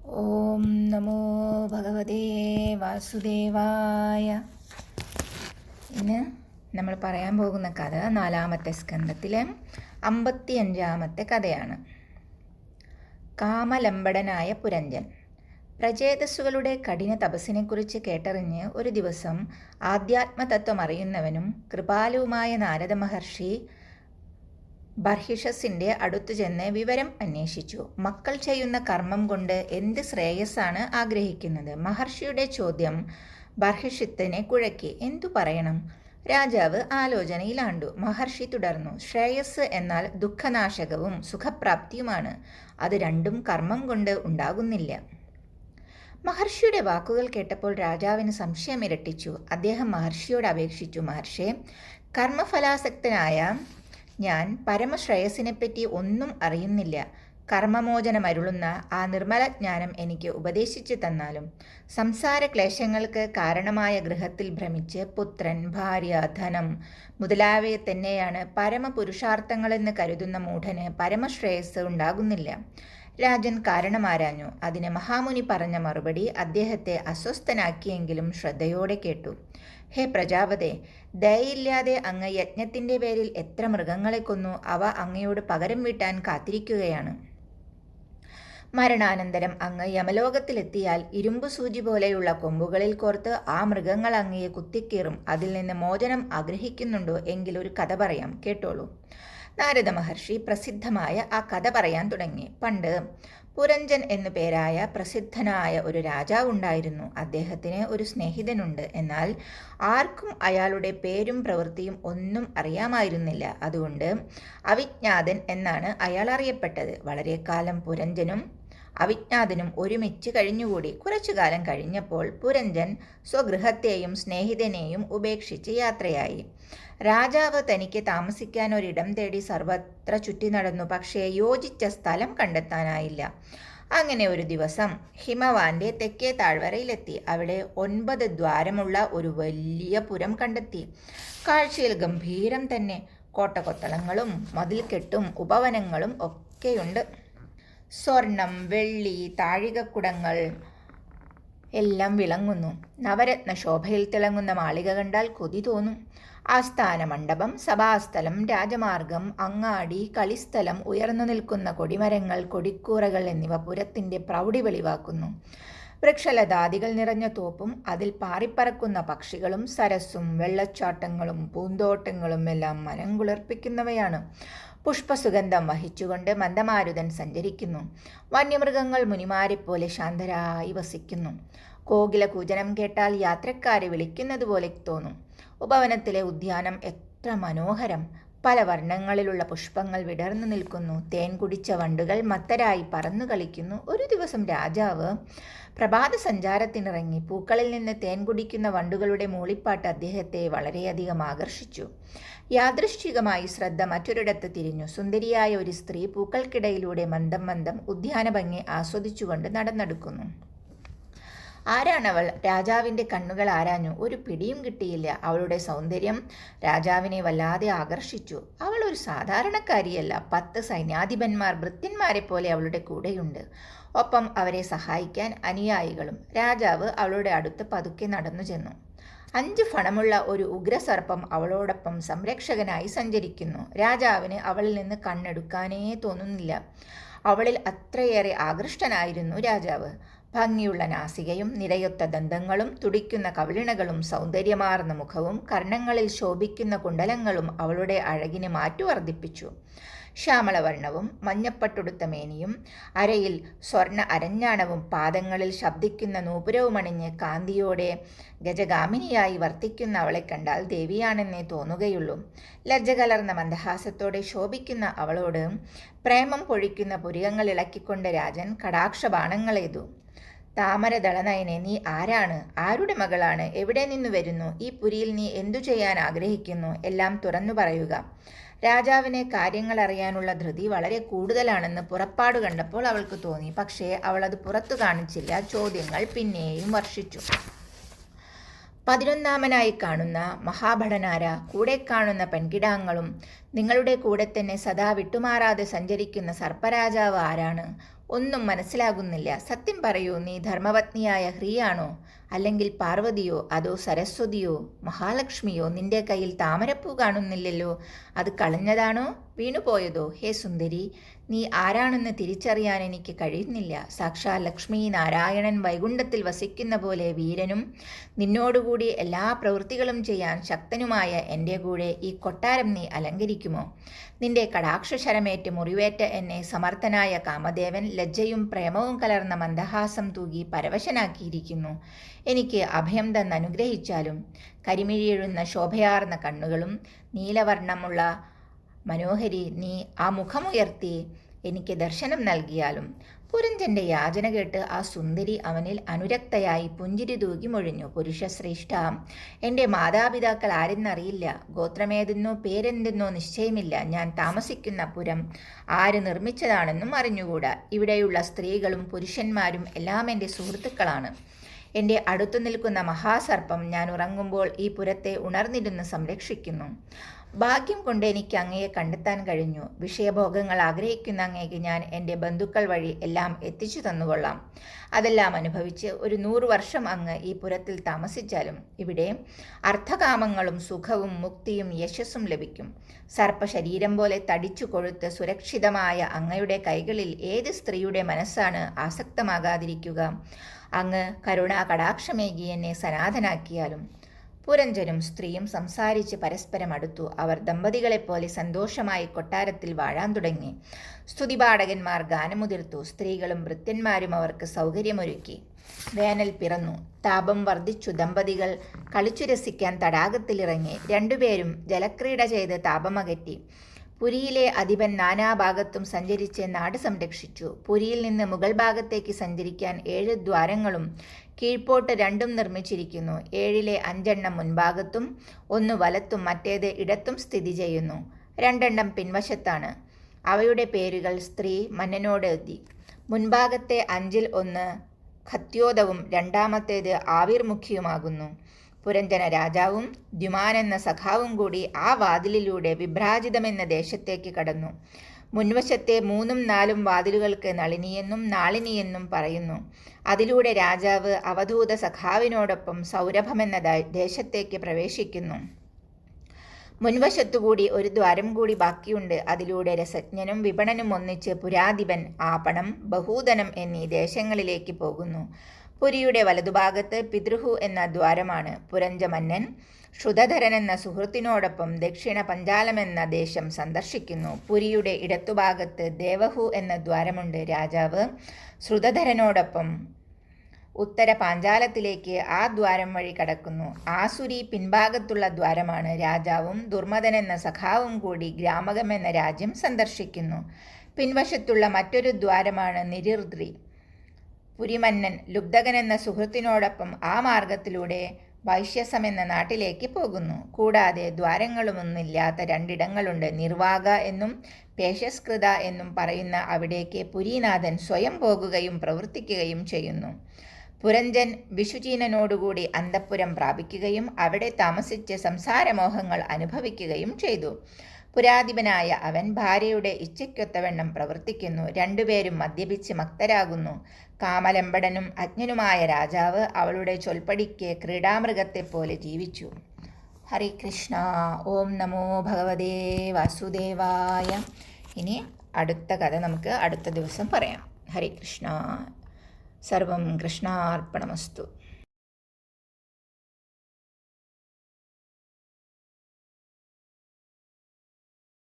ഓം നമോ ഭഗവതേ വാസുദേവായ. ഇന്ന് നമ്മൾ പറയാൻ പോകുന്ന കഥ 4-ാമത്തെ സ്കന്ധത്തിലെ 55-ാമത്തെ കഥയാണ്. കാമലംബടനായ പുരഞ്ജൻ. പ്രചേതസ്സുകളുടെ കഠിന തപസ്സിനെക്കുറിച്ച് കേട്ടറിഞ്ഞ് ഒരു ദിവസം ആധ്യാത്മതത്വം അറിയുന്നവനും കൃപാലുവുമായ നാരദ മഹർഷി ബർഹിഷസിൻ്റെ അടുത്തു ചെന്ന് വിവരം അന്വേഷിച്ചു. മക്കൾ ചെയ്യുന്ന കർമ്മം കൊണ്ട് എന്ത് ശ്രേയസ്സാണ് ആഗ്രഹിക്കുന്നത്? മഹർഷിയുടെ ചോദ്യം ബർഹിഷത്തിനെ കുഴക്കി. എന്തു പറയണം? രാജാവ് ആലോചനയിലാണ്ടു. മഹർഷി തുടർന്നു. ശ്രേയസ് എന്നാൽ ദുഃഖനാശകവും സുഖപ്രാപ്തിയുമാണ്. അത് രണ്ടും കർമ്മം കൊണ്ട് ഉണ്ടാകുന്നില്ല. മഹർഷിയുടെ വാക്കുകൾ കേട്ടപ്പോൾ രാജാവിന് സംശയം ഇരട്ടിച്ചു. അദ്ദേഹം മഹർഷിയോട് അപേക്ഷിച്ചു. മഹർഷേ, കർമ്മഫലാസക്തനായ ഞാൻ പരമശ്രേയസിനെപ്പറ്റി ഒന്നും അറിയുന്നില്ല. കർമ്മമോചനമരുളുന്ന ആ നിർമ്മല ജ്ഞാനം എനിക്ക് ഉപദേശിച്ചു തന്നാലും. സംസാര ക്ലേശങ്ങൾക്ക് കാരണമായ ഗൃഹത്തിൽ ഭ്രമിച്ച് പുത്രൻ, ഭാര്യ, ധനം മുതലായവയെ തന്നെയാണ് പരമപുരുഷാർത്ഥങ്ങളെന്ന് കരുതുന്ന മൂഢന് പരമശ്രേയസ് ഉണ്ടാകുന്നില്ല. രാജൻ കാരണമാരാഞ്ഞു. അതിന് മഹാമുനി പറഞ്ഞ മറുപടി അദ്ദേഹത്തെ അസ്വസ്ഥനാക്കിയെങ്കിലും ശ്രദ്ധയോടെ കേട്ടു. ഹേ പ്രജാപതേ, ദയയില്ലാതെ അങ്ങ് യജ്ഞത്തിൻ്റെ പേരിൽ എത്ര മൃഗങ്ങളെ കൊന്നു. അവ അങ്ങയോട് പകരം വീട്ടാൻ കാത്തിരിക്കുകയാണ്. മരണാനന്തരം അങ്ങ് യമലോകത്തിലെത്തിയാൽ ഇരുമ്പു സൂചി പോലെയുള്ള കൊമ്പുകളിൽ കോർത്ത് ആ മൃഗങ്ങൾ അങ്ങയെ കുത്തിക്കീറും. അതിൽ നിന്ന് മോചനം ആഗ്രഹിക്കുന്നുണ്ടോ എങ്കിൽ ഒരു കഥ പറയാം, കേട്ടോളൂ. നാരദ മഹർഷി പ്രസിദ്ധമായ ആ കഥ പറയാൻ തുടങ്ങി. പണ്ട് പുരഞ്ജൻ എന്നു പേരായ പ്രസിദ്ധനായ ഒരു രാജാവുണ്ടായിരുന്നു. അദ്ദേഹത്തിന് ഒരു സ്നേഹിതനുണ്ട്. എന്നാൽ ആർക്കും അയാളുടെ പേരും പ്രവൃത്തിയും ഒന്നും അറിയാമായിരുന്നില്ല. അതുകൊണ്ട് അവിജ്ഞാതൻ എന്നാണ് അയാൾ അറിയപ്പെട്ടത്. വളരെ കാലം പുരഞ്ജനും അവിജ്ഞാതനും ഒരുമിച്ച് കഴിഞ്ഞുകൂടി. കുറച്ചു കാലം കഴിഞ്ഞപ്പോൾ പുരഞ്ജൻ സ്വഗൃഹത്തെയും സ്നേഹിതനെയും ഉപേക്ഷിച്ച് യാത്രയായി. രാജാവ് തനിക്ക് താമസിക്കാൻ ഒരിടം തേടി സർവത്ര ചുറ്റി നടന്നു. പക്ഷേ യോജിച്ച സ്ഥലം കണ്ടെത്താനായില്ല. അങ്ങനെ ഒരു ദിവസം ഹിമവാന്റെ തെക്കേ താഴ്വരയിലെത്തി. അവിടെ 9 ദ്വാരമുള്ള ഒരു വലിയ പുരം കണ്ടെത്തി. കാഴ്ചയിൽ ഗംഭീരം തന്നെ. കോട്ടകൊത്തളങ്ങളും മതിൽക്കെട്ടും ഉപവനങ്ങളും ഒക്കെയുണ്ട്. സ്വർണം, വെള്ളി, താഴികക്കുടങ്ങൾ എല്ലാം വിളങ്ങുന്നു. നവരത്ന ശോഭയിൽ തിളങ്ങുന്ന മാളിക കണ്ടാൽ കൊതി തോന്നും. ആസ്ഥാന മണ്ഡപം, സഭാസ്ഥലം, രാജമാർഗം, അങ്ങാടി, കളിസ്ഥലം, ഉയർന്നു നിൽക്കുന്ന കൊടിമരങ്ങൾ, കൊടിക്കൂറകൾ എന്നിവ പുരത്തിൻ്റെ പ്രൗഢി വെളിവാക്കുന്നു. വൃക്ഷലതാദികൾ നിറഞ്ഞ തോപ്പും അതിൽ പാറിപ്പറക്കുന്ന പക്ഷികളും സരസ്സും വെള്ളച്ചാട്ടങ്ങളും പൂന്തോട്ടങ്ങളും എല്ലാം മനം കുളിർപ്പിക്കുന്നവയാണ്. പുഷ്പസുഗന്ധം വഹിച്ചുകൊണ്ട് മന്ദമാരുതൻ സഞ്ചരിക്കുന്നു. വന്യമൃഗങ്ങൾ മുനിമാരെപ്പോലെ ശാന്തരായി വസിക്കുന്നു. കോകില കൂജനം കേട്ടാൽ യാത്രക്കാരെ വിളിക്കുന്നത് പോലെ തോന്നും. ഉപവനത്തിലെ ഉദ്യാനം എത്ര മനോഹരം! പല വർണ്ണങ്ങളിലുള്ള പുഷ്പങ്ങൾ വിടർന്നു നിൽക്കുന്നു. തേൻ കുടിച്ച വണ്ടുകൾ മത്തരായി പറന്നു കളിക്കുന്നു. ഒരു ദിവസം രാജാവ് പ്രഭാത സഞ്ചാരത്തിനിറങ്ങി. പൂക്കളിൽ നിന്ന് തേൻ കുടിക്കുന്ന വണ്ടുകളുടെ മൂളിപ്പാട്ട് അദ്ദേഹത്തെ വളരെയധികം ആകർഷിച്ചു. യാദൃശ്ചികമായി ശ്രദ്ധ മറ്റൊരിടത്ത് തിരിഞ്ഞു. സുന്ദരിയായ ഒരു സ്ത്രീ പൂക്കൾക്കിടയിലൂടെ മന്ദം മന്ദം ഉദ്യാന ഭംഗി ആസ്വദിച്ചുകൊണ്ട് നടന്നെടുക്കുന്നു. ആരാണവൾ? രാജാവിൻ്റെ കണ്ണുകൾ ആരാഞ്ഞു. ഒരു പിടിയും കിട്ടിയില്ല. അവളുടെ സൗന്ദര്യം രാജാവിനെ വല്ലാതെ ആകർഷിച്ചു. അവൾ ഒരു സാധാരണക്കാരിയല്ല. 10 സൈന്യാധിപന്മാർ ഭൃത്യന്മാരെ പോലെ അവളുടെ കൂടെയുണ്ട്. ഒപ്പം അവരെ സഹായിക്കാൻ അനുയായികളും. രാജാവ് അവളുടെ അടുത്ത് പതുക്കെ നടന്നു ചെന്നു. 5 ഫണമുള്ള ഒരു ഉഗ്രസർപ്പം അവളോടൊപ്പം സംരക്ഷകനായി സഞ്ചരിക്കുന്നു. രാജാവിന് അവളിൽ നിന്ന് കണ്ണെടുക്കാനേ തോന്നുന്നില്ല. അവളിൽ അത്രയേറെ ആകൃഷ്ടനായിരുന്നു രാജാവ്. ഭംഗിയുള്ള നാസികയും നിരയൊത്ത ദന്തങ്ങളും തുടിക്കുന്ന കവിളിണകളും സൗന്ദര്യമാർന്ന മുഖവും കർണങ്ങളിൽ ശോഭിക്കുന്ന കുണ്ടലങ്ങളും അവളുടെ അഴകിന് മാറ്റുവർദ്ധിപ്പിച്ചു. ശ്യാമളവർണ്ണവും മഞ്ഞപ്പട്ടുടുത്ത മേനിയും അരയിൽ സ്വർണ്ണ അരഞ്ഞാണവും പാദങ്ങളിൽ ശബ്ദിക്കുന്ന നൂപുരവുമണിഞ്ഞ് കാന്തിയോടെ ഗജഗാമിനിയായി വർത്തിക്കുന്ന അവളെ കണ്ടാൽ ദേവിയാണെന്നേ തോന്നുകയുള്ളൂ. ലജ്ജ കലർന്ന മന്ദഹാസത്തോടെ ശോഭിക്കുന്ന അവളോട് പ്രേമം പൊഴിക്കുന്ന പുരികങ്ങൾ ഇളക്കിക്കൊണ്ട് രാജൻ കടാക്ഷബാണങ്ങളെയ്തു. താമരദളനയനെ, നീ ആരാണ്? ആരുടെ മകളാണ്? എവിടെ നിന്നു വരുന്നു? ഈ പുരിയിൽ നീ എന്തു ചെയ്യാൻ ആഗ്രഹിക്കുന്നു? എല്ലാം തുറന്നു പറയുക. രാജാവിന് കാര്യങ്ങൾ അറിയാനുള്ള ധൃതി വളരെ കൂടുതലാണെന്ന് പുറപ്പാട് കണ്ടപ്പോൾ അവൾക്ക് തോന്നി. പക്ഷേ അവൾ അത് പുറത്തു കാണിച്ചില്ല. ചോദ്യങ്ങൾ പിന്നെയും വർഷിച്ചു. 11-മനായി കാണുന്ന മഹാഭടനാര, കൂടെ കാണുന്ന പെൺകിടാങ്ങളും നിങ്ങളുടെ കൂടെ തന്നെ സദാ വിട്ടുമാറാതെ സഞ്ചരിക്കുന്ന സർപ്പരാജാവ് ആരാണ്? ഒന്നും മനസ്സിലാകുന്നില്ല. സത്യം പറയൂ, നീ ധർമ്മപത്നിയായ ഹ്രീയാണോ? അല്ലെങ്കിൽ പാർവതിയോ? അതോ സരസ്വതിയോ? മഹാലക്ഷ്മിയോ? നിന്റെ കയ്യിൽ താമരപ്പൂ കാണുന്നില്ലല്ലോ, അത് കളഞ്ഞതാണോ? വീണുപോയതോ? ഹേ സുന്ദരി, നീ ആരാണെന്ന് തിരിച്ചറിയാൻ എനിക്ക് കഴിയുന്നില്ല. സാക്ഷാൽ ലക്ഷ്മി നാരായണൻ വൈകുണ്ഠത്തിൽ വസിക്കുന്ന പോലെ വീരനും നിന്നോടുകൂടി എല്ലാ പ്രവൃത്തികളും ചെയ്യാൻ ശക്തനുമായ എൻ്റെ കൂടെ ഈ കൊട്ടാരം നീ അലങ്കരിക്കുമോ? നിന്റെ കടാക്ഷശരമേറ്റ് മുറിവേറ്റ എന്നെ സമർത്ഥനായ കാമദേവൻ ലജ്ജയും പ്രേമവും കലർന്ന മന്ദഹാസം തൂകി പരവശനാക്കിയിരിക്കുന്നു. എനിക്ക് അഭയം തന്ന് അനുഗ്രഹിച്ചാലും. കരിമിഴിയെഴുന്ന ശോഭയാർന്ന കണ്ണുകളും നീലവർണ്ണമുള്ള മനോഹരി, നീ ആ മുഖമുയർത്തി എനിക്ക് ദർശനം നൽകിയാലും. പുരഞ്ജന്റെ യാചന കേട്ട് ആ സുന്ദരി അവനിൽ അനുരക്തയായി പുഞ്ചിരി തൂകി മൊഴിഞ്ഞു. പുരുഷശ്രേഷ്ഠ, എൻ്റെ മാതാപിതാക്കൾ ആരെന്നറിയില്ല. ഗോത്രമേതെന്നോ പേരെന്തെന്നോ നിശ്ചയമില്ല. ഞാൻ താമസിക്കുന്ന പുരം ആര് നിർമ്മിച്ചതാണെന്നും അറിഞ്ഞുകൂടാ. ഇവിടെയുള്ള സ്ത്രീകളും പുരുഷന്മാരും എല്ലാം എൻ്റെ സുഹൃത്തുക്കളാണ്. എൻ്റെ അടുത്തു നിൽക്കുന്ന മഹാസർപ്പം ഞാൻ ഉറങ്ങുമ്പോൾ ഈ പുരത്തെ ഉണർന്നിരുന്ന് സംരക്ഷിക്കുന്നു. ഭാഗ്യം കൊണ്ട് എനിക്ക് അങ്ങയെ കണ്ടെത്താൻ കഴിഞ്ഞു. വിഷയഭോഗങ്ങൾ ആഗ്രഹിക്കുന്ന അങ്ങേക്ക് ഞാൻ എൻ്റെ ബന്ധുക്കൾ വഴി എല്ലാം എത്തിച്ചു തന്നുകൊള്ളാം. അതെല്ലാം അനുഭവിച്ച് ഒരു 100 വർഷം അങ്ങ് ഈ പുരത്തിൽ താമസിച്ചാലും ഇവിടെ അർത്ഥകാമങ്ങളും സുഖവും മുക്തിയും യശസ്സും ലഭിക്കും. സർപ്പശരീരം പോലെ തടിച്ചു കൊഴുത്ത് സുരക്ഷിതമായ അങ്ങയുടെ കൈകളിൽ ഏത് സ്ത്രീയുടെ മനസ്സാണ് ആസക്തമാകാതിരിക്കുക? അങ്ങ് കരുണാ കടാക്ഷമേകി എന്നെ സനാഥനാക്കിയാലും. പുരഞ്ജനും സ്ത്രീയും സംസാരിച്ച് പരസ്പരം അടുത്തു. അവർ ദമ്പതികളെപ്പോലെ സന്തോഷമായി കൊട്ടാരത്തിൽ വാഴാൻ തുടങ്ങി. സ്തുതിപാഠകന്മാർ ഗാനമുതിർത്തു. സ്ത്രീകളും ഭൃത്യന്മാരും അവർക്ക് സൗകര്യമൊരുക്കി. വേനൽ പിറന്നു. താപം വർദ്ധിച്ചു. ദമ്പതികൾ കളിച്ചു രസിക്കാൻ തടാകത്തിലിറങ്ങി. രണ്ടുപേരും ജലക്രീഡ ചെയ്ത് താപമകറ്റി. പുരിയിലെ അധിപൻ നാനാഭാഗത്തും സഞ്ചരിച്ച് നാട് സംരക്ഷിച്ചു. പുരിയിൽ നിന്ന് മുകൾ ഭാഗത്തേക്ക് സഞ്ചരിക്കാൻ 7 ദ്വാരങ്ങളും കീഴ്പോട്ട് 2 നിർമ്മിച്ചിരിക്കുന്നു. 7-ലെ 5 മുൻഭാഗത്തും 1 വലത്തും മറ്റേത് ഇടത്തും സ്ഥിതി ചെയ്യുന്നു. 2 പിൻവശത്താണ്. അവയുടെ പേരുകൾ സ്ത്രീ മന്നനോട് എഴുതി. മുൻഭാഗത്തെ 5-ൽ 1 ഖത്യോതവും രണ്ടാമത്തേത് ആവിർമുഖിയുമാകുന്നു. പുരഞ്ജന രാജാവും ദ്യുമാൻ എന്ന സഖാവും കൂടി ആ വാതിലിലൂടെ വിഭ്രാജിതമെന്ന ദേശത്തേക്ക് കടന്നു. മുൻവശത്തെ 3ഉം 4ഉം വാതിലുകൾക്ക് നളിനിയെന്നും നാളിനിയെന്നും പറയുന്നു. അതിലൂടെ രാജാവ് അവധൂത സഖാവിനോടൊപ്പം സൗരഭമെന്ന ദേശത്തേക്ക് പ്രവേശിക്കുന്നു. മുൻവശത്തുകൂടി ഒരു ദ്വാരം കൂടി ബാക്കിയുണ്ട്. അതിലൂടെ രസജ്ഞനും വിപണനും ഒന്നിച്ച് പുരാധിപൻ, ആപണം, ബഹൂദനം എന്നീ ദേശങ്ങളിലേക്ക് പോകുന്നു. പുരിയുടെ വലതുഭാഗത്ത് പിതൃഹു എന്ന ദ്വാരമാണ്. പുരഞ്ജമന്നൻ ശ്രുതധരൻ എന്ന സുഹൃത്തിനോടൊപ്പം ദക്ഷിണ പഞ്ചാലമെന്ന ദേശം സന്ദർശിക്കുന്നു. പുരിയുടെ ഇടത്തുഭാഗത്ത് ദേവഹു എന്ന ദ്വാരമുണ്ട്. രാജാവ് ശ്രുതധരനോടൊപ്പം ഉത്തര പാഞ്ചാലത്തിലേക്ക് ആ ദ്വാരം വഴി കടക്കുന്നു. ആസുരി പിൻഭാഗത്തുള്ള ദ്വാരമാണ്. രാജാവും ദുർമദൻ എന്ന സഖാവും കൂടി ഗ്രാമകം എന്ന രാജ്യം സന്ദർശിക്കുന്നു. പിൻവശത്തുള്ള മറ്റൊരു ദ്വാരമാണ് നിരിർദ്രി. പുരിമന്നൻ ലുബ്ധകൻ എന്ന സുഹൃത്തിനോടൊപ്പം ആ മാർഗത്തിലൂടെ വൈശ്യസം എന്ന നാട്ടിലേക്ക് പോകുന്നു. കൂടാതെ ദ്വാരങ്ങളുമൊന്നുമില്ലാത്ത 2 ഇടങ്ങളുണ്ട്. നിർവാക എന്നും പേശസ്കൃത എന്നും പറയുന്ന അവിടേക്ക് പുരീനാഥൻ സ്വയം പോകുകയും പ്രവർത്തിക്കുകയും ചെയ്യുന്നു. പുരഞ്ജൻ വിഷുചീനനോടുകൂടി അന്തഃപുരം പ്രാപിക്കുകയും അവിടെ താമസിച്ച് സംസാരമോഹങ്ങൾ അനുഭവിക്കുകയും ചെയ്തു. പുരാധിപനായ അവൻ ഭാര്യയുടെ ഇച്ഛയ്ക്കൊത്തവണ്ണം പ്രവർത്തിക്കുന്നു. 2 പേരും മദ്യപിച്ച് മക്തരാകുന്നു. കാമലംബടനും അജ്ഞനുമായ രാജാവ് അവളുടെ ചൊൽപ്പടിക്ക് ക്രീഡാമൃഗത്തെപ്പോലെ ജീവിച്ചു. ഹരി കൃഷ്ണ. ഓം നമോ ഭഗവതേ വാസുദേവായ. ഇനി അടുത്ത കഥ നമുക്ക് അടുത്ത ദിവസം പറയാം. ഹരി കൃഷ്ണ. സർവം കൃഷ്ണാർപ്പണമസ്തു.